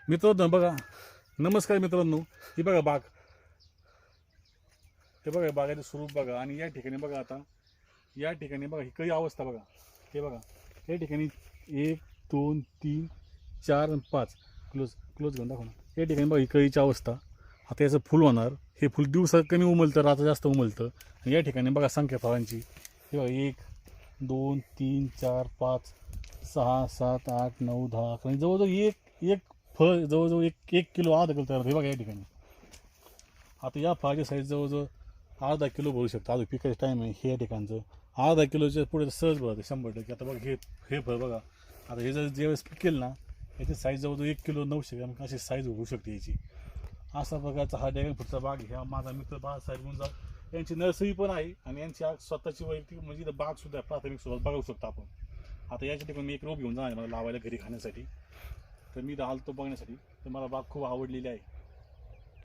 मित्रांनो बघा, नमस्कार मित्रांनो. ही बघा बाग, हे बघा बागाचं स्वरूप बघा. आणि या ठिकाणी बघा, आता या ठिकाणी बघा ही काही अवस्था बघा. हे बघा या ठिकाणी 1 2 3 4 आणि 5 क्लोज घेऊन दाखव ना. या ठिकाणी बघा ही कळीची अवस्था. आता याचं फुल होणार. हे फुल दिवसात कमी उमलतं, रात्र जास्त उमलतं. आणि या ठिकाणी बघा संख्या फळांची. हे बघा 1 2 3 4 5 6 7 8 9 10 11. जवळजवळ एक फळ जवळजवळ एक किलो अर्धा किलो तयार होतं. हे बघा या ठिकाणी. आता या फळाची साईज जवळजवळ अर्धा किलो भरू शकतो. अजून पिकायचं टाईम आहे हे या ठिकाणचं. अर्धा किलोच्या पुढे सहज भरते 100%. आता बघा हे फळ बघा. आता हे जर ज्यावेळेस पिकेल ना, याची साईज जवळजवळ 1 किलो 900 ग्रॅम अशी साईज होऊ शकते याची. असा प्रकारचा हा ड्रॅगन फ्रूटचा बाग आहे. हा माझा मित्र बाळासाहेब गुंजाळ यांची नर्सरी पण आहे आणि यांची स्वतःची वैयक्तिक म्हणजे इथं बाग सुद्धा प्राथमिक सुरुवात बघू शकतो आपण. आता याच्या ठिकाणी मी एक रोप घेऊन जाणार मला लावायला घरी खाण्यासाठी. तर मी इथं आलतो बघण्यासाठी. तर मला बाग खूप आवडलेली आहे.